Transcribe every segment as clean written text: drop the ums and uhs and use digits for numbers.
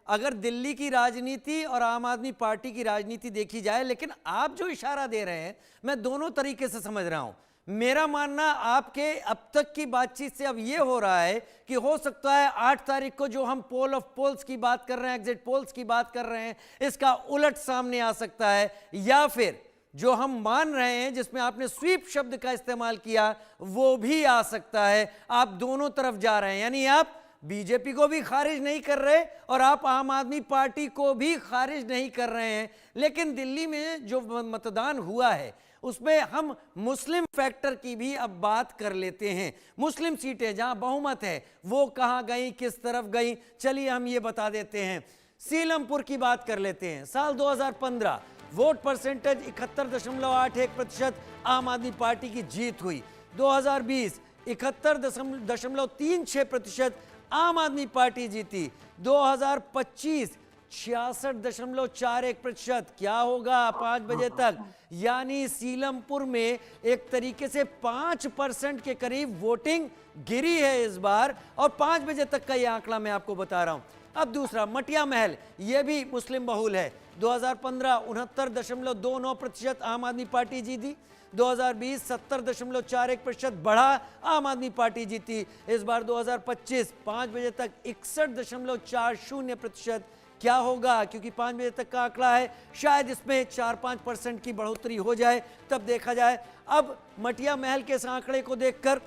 अगर दिल्ली की राजनीति और आम आदमी पार्टी की राजनीति देखी जाए, लेकिन आप जो इशारा दे रहे हैं मैं दोनों तरीके से समझ रहा हूं। मेरा मानना आपके अब तक की बातचीत से अब यह हो रहा है कि हो सकता है 8 तारीख को जो हम पोल ऑफ पोल्स की बात कर रहे हैं, एग्जिट पोल्स की बात कर रहे हैं, इसका उलट सामने आ सकता है, या फिर जो हम मान रहे हैं जिसमें आपने स्वीप शब्द का इस्तेमाल किया वो भी आ सकता है। आप दोनों तरफ जा रहे हैं, यानी आप बीजेपी को भी खारिज नहीं कर रहे और आप आम आदमी पार्टी को भी खारिज नहीं कर रहे हैं। लेकिन दिल्ली में जो मतदान हुआ है उसमें हम मुस्लिम फैक्टर की भी अब बात कर लेते हैं। मुस्लिम सीटें जहां बहुमत है वो कहां गई, किस तरफ गई, चलिए हम ये बता देते हैं। सीलमपुर की बात कर लेते हैं। साल 2015 वोट परसेंटेज 71.81% आम आदमी पार्टी की जीत हुई। 2020 71.36% आम आदमी पार्टी जीती। 2025 66.41%। क्या होगा 5 बजे तक? यानी सीलमपुर में एक तरीके से 5% के करीब वोटिंग गिरी है इस बार, और 5 बजे तक का यह आंकड़ा मैं आपको बता रहा हूं। अब दूसरा, मटिया महल, यह भी मुस्लिम बहुल है। 2015 69.29% आम आदमी पार्टी जीती। 2020 70.41% बढ़ा, आम आदमी पार्टी जीती। इस बार 2025 5 बजे तक 61.40%। क्या होगा? क्योंकि 5 बजे तक का आंकड़ा है, शायद इसमें 4-5% की बढ़ोतरी हो जाए, तब देखा जाए। अब मटिया महल के इस आंकड़े को देखकर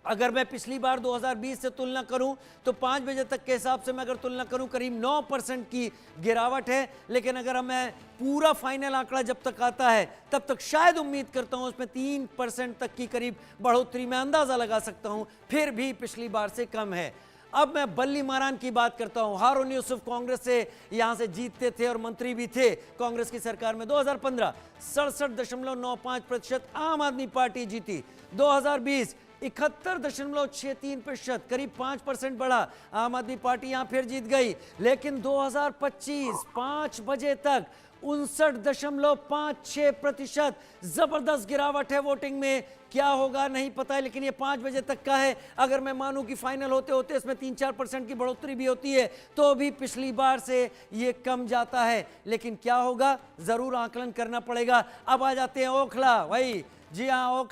अगर मैं पिछली बार 2020 से तुलना करूं तो 5 बजे तक के हिसाब से मैं अगर तुलना करूं करीब 9% की गिरावट है। लेकिन अगर मैं पूरा फाइनल आंकड़ा जब तक आता है तब तक शायद उम्मीद करता हूं उसमें 3% तक की करीब बढ़ोतरी मैं अंदाजा लगा सकता हूं, फिर भी पिछली बार से कम है। अब मैं बल्ली मारान की बात करता हूं। हारून यूसुफ कांग्रेस से यहां से जीतते थे और मंत्री भी थे कांग्रेस की सरकार में। 2015 67.95% आम आदमी पार्टी जीती। 2020 71.63%, करीब 5% बढ़ा, आम आदमी पार्टी यहां फिर जीत गई। लेकिन 2025 5 बजे तक 59.56%, जबरदस्त गिरावट है वोटिंग में। क्या होगा नहीं पता है, लेकिन ये 5 बजे तक का है। अगर मैं मानूं कि फाइनल होते होते इसमें 3-4% की बढ़ोतरी भी होती है तो भी पिछली बार से ये कम जाता है। लेकिन क्या होगा जरूर आकलन करना पड़ेगा। अब आ जाते हैं ओखला। भाई जी हाँ,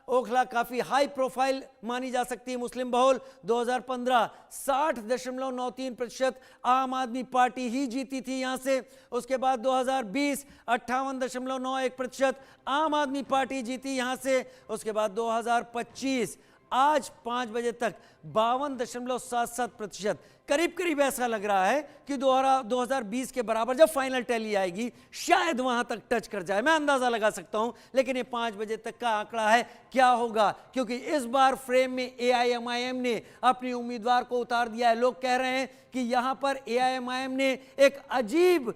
ओखला काफी हाई प्रोफाइल मानी जा सकती है मुस्लिम बहुल। 2015 60.93% आम आदमी पार्टी ही जीती थी यहां से। उसके बाद 2020 58.91% आम आदमी पार्टी जीती यहां से। उसके बाद 2025 आज 5 बजे तक 52.77%, करीब करीब ऐसा लग रहा है कि 2020 के बराबर जब फाइनल टैली आएगी शायद वहां तक टच कर जाए, मैं अंदाजा लगा सकता हूं। लेकिन ये 5 बजे तक का आंकड़ा है। क्या होगा? क्योंकि इस बार फ्रेम में एआईएमआईएम ने अपनी उम्मीदवार को उतार दिया है। लोग कह रहे हैं कि यहां पर एआईएमआईएम ने एक अजीब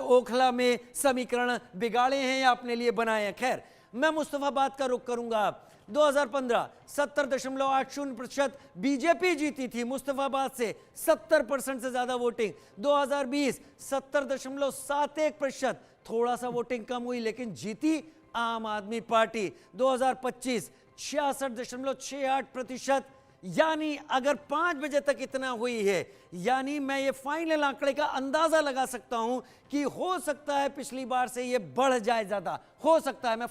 ओखला में समीकरण बिगाड़े हैं या अपने लिए बनाए हैं। खैर, मैं मुस्तफाबाद का रुख करूंगा। 2015 70.80% बीजेपी जीती थी मुस्तफाबाद से, 70% से ज्यादा वोटिंग। 2020 70.71%, थोड़ा सा वोटिंग कम हुई लेकिन जीती आम आदमी पार्टी। 2025 66.68%, यानी अगर 5 बजे तक इतना हुई है, यानी मैं ये फाइनल आंकड़े का अंदाजा लगा सकता हूं कि हो सकता है पिछली बार से ये बढ़ जाए, ज्यादा हो सकता है। मैं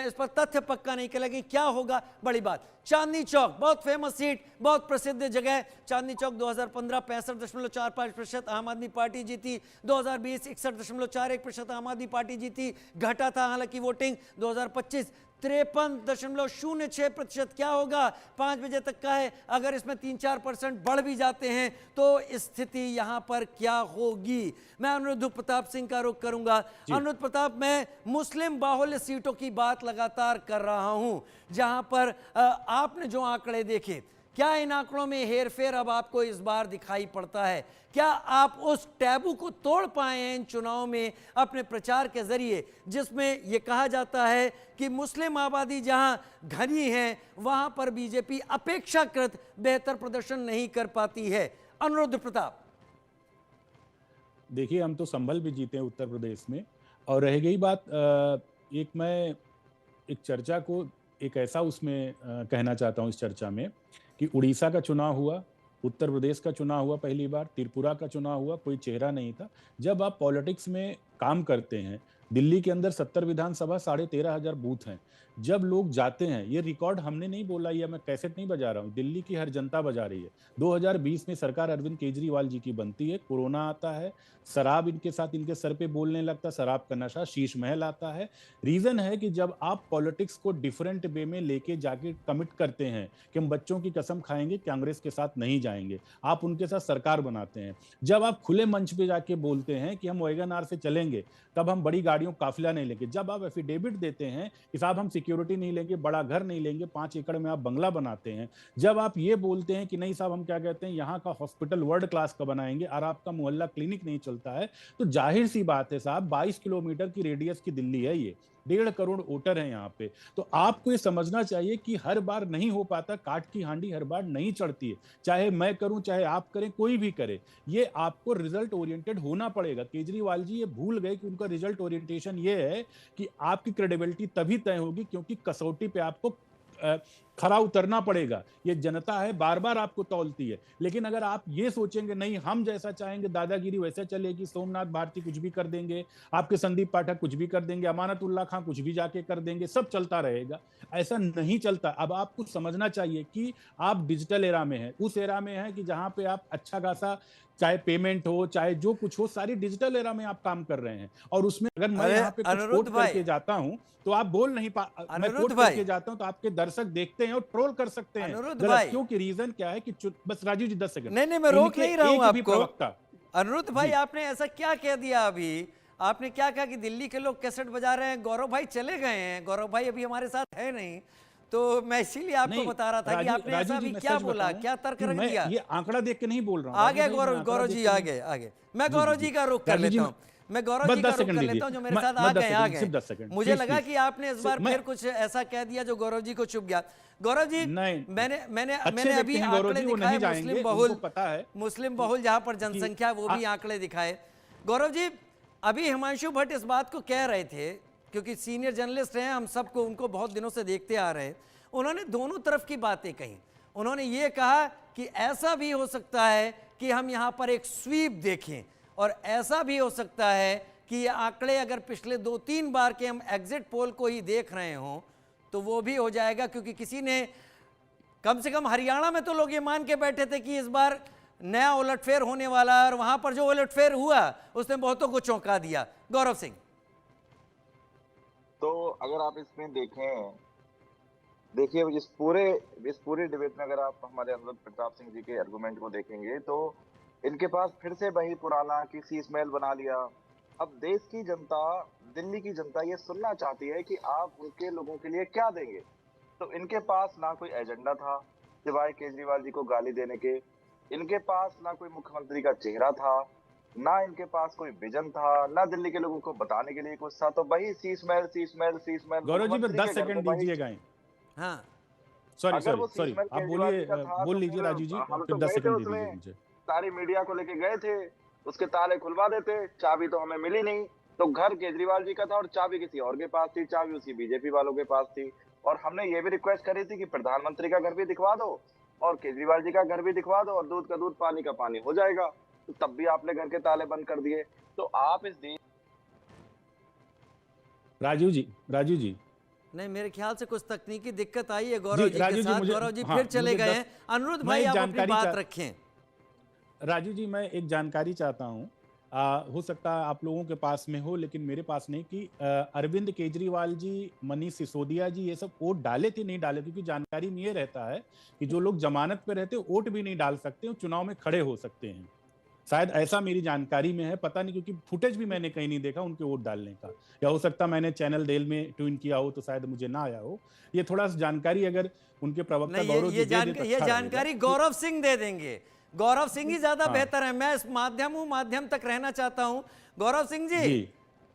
इस पर तथ्य पक्का नहीं कर लगी। क्या होगा? बड़ी बात। चांदनी चौक, बहुत फेमस सीट, बहुत प्रसिद्ध जगह। चांदनी चौक 2015 65.45% आम आदमी पार्टी जीती। 2020 61.41% आम आदमी पार्टी जीती, घटा था हालांकि वोटिंग। 2025 53.06%। क्या होगा? 5 बजे तक का है। अगर इसमें 3-4% बढ़ भी जाते हैं तो स्थिति यहां पर क्या होगी? मैं अनुरुद्ध प्रताप सिंह का रुख करूंगा। अनुरुद्ध प्रताप, मैं मुस्लिम बाहुल्य सीटों की बात लगातार कर रहा हूं, जहां पर आपने जो आंकड़े देखे, क्या इन आंकड़ों में हेरफेर अब आपको इस बार दिखाई पड़ता है? क्या आप उस टैबू को तोड़ पाए हैं इन चुनाव में अपने प्रचार के जरिए, जिसमें यह कहा जाता है कि मुस्लिम आबादी जहां घनी है वहां पर बीजेपी अपेक्षाकृत बेहतर प्रदर्शन नहीं कर पाती है? अनुरुद्ध प्रताप। देखिए, हम तो संभल भी जीते हैं उत्तर प्रदेश में, और रह गई बात मैं एक चर्चा को एक ऐसा उसमें कहना चाहता हूं इस चर्चा में कि उड़ीसा का चुनाव हुआ उत्तर प्रदेश का चुनाव हुआ पहली बार, त्रिपुरा का चुनाव हुआ, कोई चेहरा नहीं था। जब आप पॉलिटिक्स में काम करते हैं, दिल्ली के अंदर 70 विधानसभा, 13,500 बूथ हैं। जब लोग जाते हैं, ये रिकॉर्ड हमने नहीं बोला, या मैं कैसेट नहीं बजा रहा हूँ, दिल्ली की हर जनता बजा रही है। 2020 में सरकार अरविंद केजरीवाल जी की बनती है, कोरोना आता है, शराब इनके साथ इनके सर पे बोलने लगता, शराब का नशा, शीश महल आता है। रीजन है कि जब आप पॉलिटिक्स को डिफरेंट वे में लेके जाके कमिट करते हैं कि हम बच्चों की कसम खाएंगे, कांग्रेस के साथ नहीं जाएंगे, आप उनके साथ सरकार बनाते हैं। जब आप खुले मंच पे जाके बोलते हैं कि हम वैगन आर से चलेंगे, तब हम बड़ी गाड़ियों काफिला नहीं लेंगे। जब आप एफिडेविट देते हैं कि साहब हम सिक्योरिटी नहीं लेंगे, बड़ा घर नहीं लेंगे, 5 एकड़ में आप बंगला बनाते हैं। जब आप ये बोलते हैं कि नहीं साहब हम क्या कहते हैं, यहाँ का हॉस्पिटल वर्ल्ड क्लास का बनाएंगे और आपका मोहल्ला क्लिनिक नहीं चलता है, तो जाहिर सी बात है साहब, 22 किलोमीटर की रेडियस की दिल्ली है ये, 1.5 करोड़ वोटर हैं यहाँ पे। तो आपको ये समझना चाहिए कि हर बार नहीं हो पाता, काट की हांडी हर बार नहीं चढ़ती है। चाहे मैं करूं, चाहे आप करें, कोई भी करे, ये आपको रिजल्ट ओरिएंटेड होना पड़ेगा। केजरीवाल जी ये भूल गए कि उनका रिजल्ट ओरिएंटेशन ये है कि आपकी क्रेडिबिलिटी तभी तय होगी क्योंकि कसौटी पे आपको खरा उतरना पड़ेगा। ये जनता है, बार बार आपको तौलती है। लेकिन अगर आप ये सोचेंगे नहीं हम जैसा चाहेंगे दादागिरी वैसे चलेगी, सोमनाथ भारती कुछ भी कर देंगे, आपके संदीप पाठक कुछ भी कर देंगे, अमानतुल्लाह खां कुछ भी जाके कर देंगे, सब चलता रहेगा, ऐसा नहीं चलता। अब आपको समझना चाहिए कि आप डिजिटल एरा में हैं, उस एरा में हैं कि जहां पे आप अच्छा खासा चाहे पेमेंट हो, चाहे जो कुछ हो, सारी डिजिटल एरा में आप काम कर रहे हैं। और उसमें अगर मैं यहाँ पे कुछ कोट करके जाता हूँ तो आप बोल नहीं मैं कोट करके जाता हूँ तो आपके दर्शक देखते हैं और ट्रोल कर सकते हैं गलत। क्योंकि रीजन क्या है कि बस राजीव जी 10 सेकंड, नहीं मैं रोक नहीं रहा हूं आपको। अनिरुद्ध भाई आपने ऐसा क्या कह दिया अभी? आपने क्या कहा कि दिल्ली के लोग कैसेट बजा रहे हैं, गौरव भाई चले गए हैं, गौरव भाई अभी हमारे साथ है नहीं, तो मैं इसीलिए आपको बता रहा था कि आपने ऐसा भी क्या बोला, क्या तर्क रख दिया? ये आंकड़ा देख के नहीं बोल रहा हूं। आगे गौरव जी आगे मैं गौरव जी का रुख कर लेता हूं, मैं गौरव जी का रुख कर लेता हूं जो मेरे साथ आ गए। मुझे लगा कि आपने इस बार फिर कुछ ऐसा कह दिया जो गौरव जी को चुभ गया। गौरव जी मैंने अभी आंकड़े दिखाए, मुस्लिम बहुल जहां पर जनसंख्या वो भी आंकड़े दिखाए। गौरव जी अभी हिमांशु भट्ट इस बात को कह रहे थे, क्योंकि सीनियर जर्नलिस्ट हैं, हम सबको उनको बहुत दिनों से देखते आ रहे हैं, उन्होंने दोनों तरफ की बातें कही। उन्होंने ये कहा कि ऐसा भी हो सकता है कि हम यहाँ पर एक स्वीप देखें, और ऐसा भी हो सकता है कि ये आंकड़े अगर पिछले 2-3 बार के हम एग्जिट पोल को ही देख रहे हों तो वो भी हो जाएगा, क्योंकि किसी ने कम से कम हरियाणा में तो लोग ये मान के बैठे थे कि इस बार नया उलटफेर होने वाला, और वहां पर जो उलटफेर हुआ उसने बहुतों को चौंका दिया। गौरव सिंह, तो अगर आप इसमें देखिए इस पूरे डिबेट में अगर आप हमारे अनुरोध प्रताप सिंह जी के आर्गुमेंट को देखेंगे तो इनके पास फिर से वही पुराना कि शीशमहल बना लिया। अब देश की जनता, दिल्ली की जनता ये सुनना चाहती है कि आप उनके लोगों के लिए क्या देंगे। तो इनके पास ना कोई एजेंडा था सिवाय केजरीवाल जी को गाली देने के, इनके पास ना कोई मुख्यमंत्री का चेहरा था, ना इनके पास कोई विजन था, ना दिल्ली के लोगों को बताने के लिए कुछ था। तो वही शीशमहल। गौरव जी 10 सेकंड दीजिएगा। हाँ सॉरी आप बोल लीजिए राजीव जी, फिर 10 सेकंड दीजिए मुझे। सारी मीडिया को लेके गए थे, उसके ताले खुलवा देते, चाबी तो हमें मिली नहीं, तो घर केजरीवाल जी का था और चाबी किसी और के पास थी, चाबी उसी बीजेपी वालों के पास थी। और हमने ये भी रिक्वेस्ट करी थी कि प्रधानमंत्री का घर भी दिखवा दो और केजरीवाल जी का घर भी दिखवा दो, और दूध का दूध पानी का पानी हो जाएगा। तो तब भी आपने घर के ताले बंद कर दिए। तो आप इस देश, राजीव जी नहीं, मेरे ख्याल से कुछ तकनीकी दिक्कत आई है गौरव जी के साथ। गौरव जी फिर चले गए हैं। अनुरुद्ध भाई आप अपनी बात रखें। राजीव जी मैं एक जानकारी चाहता हूं, हो सकता है आप लोगों के पास में हो लेकिन मेरे पास नहीं, कि अरविंद केजरीवाल जी, मनीष सिसोदिया जी ये सब वोट डाले थे नहीं डाले? क्योंकि जानकारी में ये रहता है कि जो लोग जमानत पे रहते वोट भी नहीं डाल सकते, चुनाव में खड़े हो सकते हैं, शायद ऐसा मेरी जानकारी में है, पता नहीं, क्योंकि फुटेज भी मैंने कहीं नहीं देखा उनके वोट डालने का, या हो सकता मैंने चैनल डेल में ट्यून किया हो तो शायद मुझे ना आया हो। ये थोड़ा सा जानकारी अगर उनके प्रवक्ता गौरव जी ये जानकारी गौरव सिंह दे देंगे। गौरव सिंह ही ज्यादा बेहतर है, मैं इस माध्यम तक रहना चाहता हूं। गौरव सिंह जी,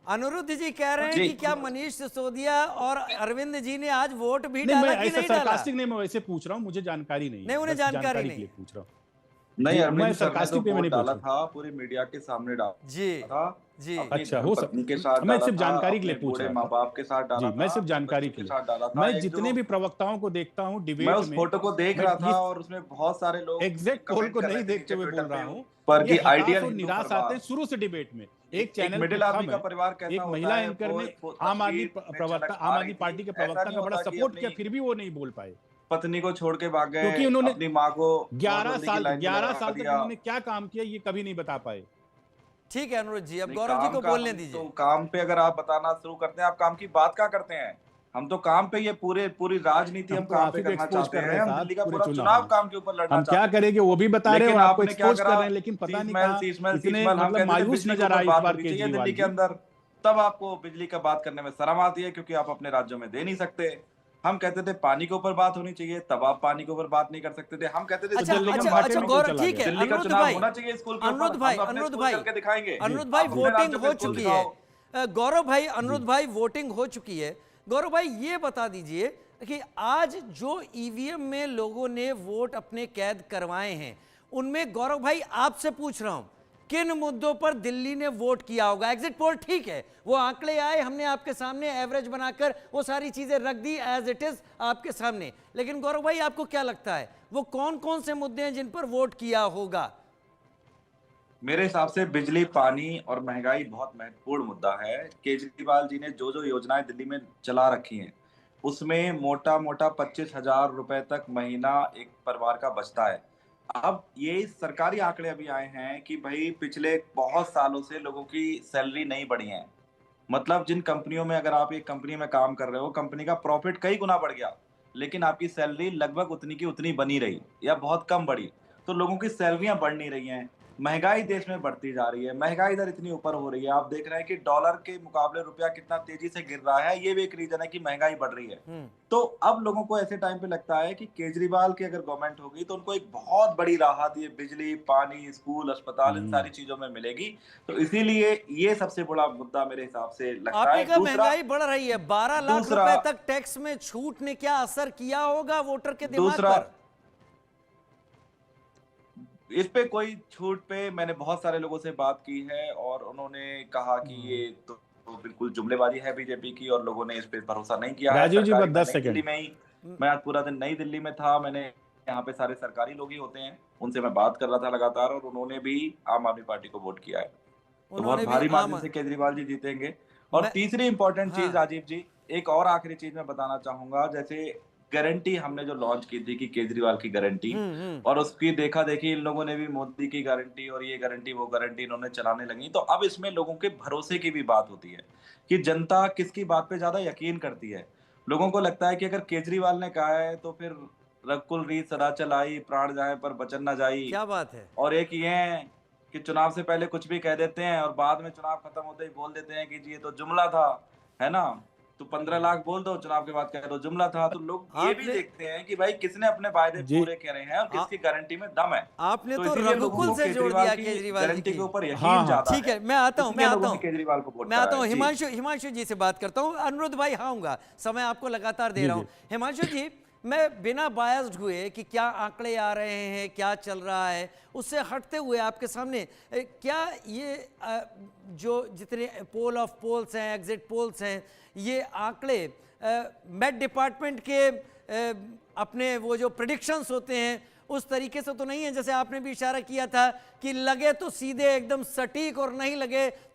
अनुरुद्ध जी कह रहे हैं कि क्या मनीष सिसोदिया और अरविंद जी ने आज वोट भी डाला कि नहीं डाला? नहीं, मैं वैसे पूछ रहा हूं, मुझे जानकारी नहीं, उन्हें जानकारी नहीं पूछ रहा हूं। नहीं, मैं अरविंद सर ने तो सरकास्टिक वे में वोट नहीं डाला पूछ रहा। था, पूरी मीडिया के सामने डाला जी था, जी अपनी अच्छा, हो धर्मपत्नी के सकता, साथ मैं डाला सिर्फ था, जानकारी के अपने लिए पूछ बूढ़े रहा माँ था। बाप के साथ डाला जी, मैं था, सिर्फ अपने जानकारी बच्चों के के लिए, साथ डाला था। मैं एक जितने जो भी प्रवक्ताओं को देखता हूँ मैं डिबेट उस में, फोटो को देख मैं रहा था इस और उसमें बहुत सारे लोग एग्जैक्ट पोल कमेंट को कर रहे नहीं थे देखते नीचे हुए बोल ट्विटर रहा पे हूँ। पर ये कि हताश आइडियल और हिंदू निराश आते परिवार, हैं शुरू से डिबेट में। एक एक चैनल मिडिल आदमी प्लेटफॉर्म का है, परिवार कैसा एक होता महिला है एंकर वो ने आम आदमी तस्वीर में प्रवक्ता, झलक आ आम रही आदमी थी। पार्टी के ऐसा प्रवक्ता नहीं का बड़ा होता कि सपोर्ट किया, अपनी फिर भी वो नहीं बोल पाए, पत्नी को छोड़ के भाग गए, क्योंकि उन्होंने अपनी माँ को ग्यारह नोटबंदी की साल लाइन में 11 लगा साल तक दिया। उन्होंने क्या काम किया ये कभी नहीं बता पाए। ठीक है अनुरोध जी, अब नहीं, गौरव जी काम को का बोलने हम तो दीजिए। काम पे अगर आप बताना शुरू करते हैं, आप काम की बात क्या करते हैं? हम तो काम पे ये पूरी राजनीति हम हम तो काम आप पे ही को करना एक्सपोज चाहते कर रहे हैं। हैं हम साहब दिल्ली का पूरे पूरा चुनाव चुनाव में। काम के ऊपर लड़ना हम क्या चाहते हैं। करेंगे वो भी बता रहे हैं लेकिन और आपको आपने क्या एक्सपोज कर करा, रहे हैं, लेकिन पता नहीं शीशमहल कहाँ शीशमहल इतने शीशमहल, हम मतलब कहते थे मायूस बिजली के नजर ऊपर आए इस बात बार होनी चाहिए केजरीवाल दिल्ली के जी। अंदर। तब आपको बिजली का बात करने में शर्म आती है क्योंकि आप अपने राज्यों में दे नहीं सकते। हम कहते थे पानी के ऊपर बात होनी चाहिए, तब आप पानी के ऊपर बात नहीं कर सकते थे। हम कहते थे अच्छा स्कूल दिल्ली के के अच्छा बारे बाटे अच्छा में, में क्यों गौरव, चला ठीक गया? है दिल्ली का अनुरुद्ध चुनाव भाई, होना चाहिए स्कूल के ऊपर। अनुरुद्ध हम भाई, तो अपने अनुरुद्ध स्कूल भाई, करके दिखाएंगे। अनुरुद्ध भाई, आप अपने वोटिंग राज्यों हो के स्कूल चुकी है। दिखाओ। गौरव भाई, जी अनुरुद्ध भाई, वोटिंग हो चुकी है। गौरव भाई ये बता दीजिए कि आज जो ईवीएम में लोगों ने वोट अपने कैद करवाए हैं, उनमें गौरव भाई आपसे पूछ रहा हूं किन मुद्दों पर दिल्ली ने वोट किया होगा? एग्जिट पोल ठीक है, वो आंकड़े आए, हमने आपके सामने एवरेज बनाकर वो सारी चीजें रख दी एज इट इज आपके सामने, लेकिन गौरव भाई आपको क्या लगता है वो कौन कौन से मुद्दे हैं जिन पर वोट किया होगा? मेरे हिसाब से बिजली, पानी और महंगाई बहुत महत्वपूर्ण मुद्दा है। केजरीवाल जी ने जो जो योजनाएं दिल्ली में चला रखी हैं, उसमें मोटा मोटा 25,000 रुपए तक महीना एक परिवार का बचता है। अब ये सरकारी आंकड़े अभी आए हैं कि भाई पिछले बहुत सालों से लोगों की सैलरी नहीं बढ़ी है। मतलब जिन कंपनियों में अगर आप एक कंपनी में काम कर रहे हो, कंपनी का प्रॉफिट कई गुना बढ़ गया, लेकिन आपकी सैलरी लगभग उतनी की उतनी बनी रही या बहुत कम बढ़ी। तो लोगों की सैलरियां बढ़ नहीं रही हैं। महंगाई देश में बढ़ती जा रही है। महंगाई इधर इतनी ऊपर हो रही है। आप देख रहे हैं कि डॉलर के मुकाबले रुपया कितना तेजी से गिर रहा है। ये भी एक रीजन है कि महंगाई बढ़ रही है। तो अब लोगों को ऐसे टाइम पे लगता है कि केजरीवाल की अगर गवर्नमेंट होगी तो उनको एक बहुत बड़ी राहत ये बिजली, पानी, स्कूल, अस्पताल इन सारी चीजों में मिलेगी। तो इसीलिए ये सबसे बड़ा मुद्दा मेरे हिसाब से लगता आपने है। कहा दूसरा, महंगाई बढ़ रही है, 12 लाख दूसरा रुपए तक टैक्स में छूट ने क्या असर किया होगा वोटर के दिमाग दूसरा पर? इस पे कोई छूट पे मैंने बहुत सारे लोगों से बात की है और उन्होंने कहा कि ये तो बिल्कुल जुमलेबाजी है बीजेपी की और लोगों ने इस पे भरोसा नहीं किया है। राजीव जी, सरकारी, बस मैं 10 नई दिल्ली सेकंड। में ही, मैं आज पूरा दिन नई दिल्ली में था। मैंने यहाँ पे सारे सरकारी लोग ही होते हैं, उनसे मैं बात कर रहा था लगातार और उन्होंने भी आम आदमी पार्टी को वोट किया है। तो बहुत उन्होंने भी भारी मार्जिन आम से केजरीवाल जी जीतेंगे। और मैं तीसरी इंपॉर्टेंट चीज हाँ राजीव जी, एक और आखिरी चीज मैं बताना चाहूंगा। जैसे गारंटी हमने जो लॉन्च की थी कि केजरीवाल की गारंटी, और उसकी देखा देखी इन लोगों ने भी मोदी की गारंटी और ये गारंटी वो गारंटी इन्होंने चलाने लगी। तो अब इसमें लोगों के भरोसे की भी बात होती है कि जनता किसकी बात पे ज्यादा यकीन करती है। लोगों को लगता है कि अगर केजरीवाल ने कहा है तो फिर रघुकुल रीत सदा चलाई, प्राण जाए पर बचन न जाई। क्या बात है। और एक ये है कि चुनाव से पहले कुछ भी कह देते हैं और बाद में चुनाव खत्म होते ही बोल देते हैं कि जी ये तो जुमला था, है ना। तो 15 लाख बोल दो, चुनाव के बाद कह दो जुमला था। तो लोग ये भी आपने देखते हैं कि भाई किसने अपने वायदे जी पूरे करे हैं और किसकी गारंटी में दम है। आपने तो तो इसीलिए लोगों रघुकुल को से जोड़ केजरीवाल दिया की केजरीवाल जी गारंटी की। के ऊपर हाँ, यकीन हाँ। ज्यादा ठीक है, मैं आता हूं, मैं इसलिए आता लोगों हूं, ने केजरीवाल को वोट मैं करा आता हूं। है। जी। हिमांशु जी से बात करता हूं। अनुरुद्ध भाई हाँ आऊंगा, समय आपको लगातार दे जी रहा जी। हूं। हिमांशु जी, मैं बिना बायस्ड हुए कि क्या आंकड़े आ रहे हैं, क्या चल रहा है, उससे हटते हुए आपके सामने क्या ये जो जितने पोल ऑफ पोल्स हैं, एग्जिट पोल्स हैं, ये आंकड़े मेट डिपार्टमेंट के अपने वो जो प्रेडिक्शंस होते हैं उस तरीके से तो नहीं है? जैसे आपने भी इशारा किया था कि लगे तो सीधे एकदम सटीक और नहीं लगे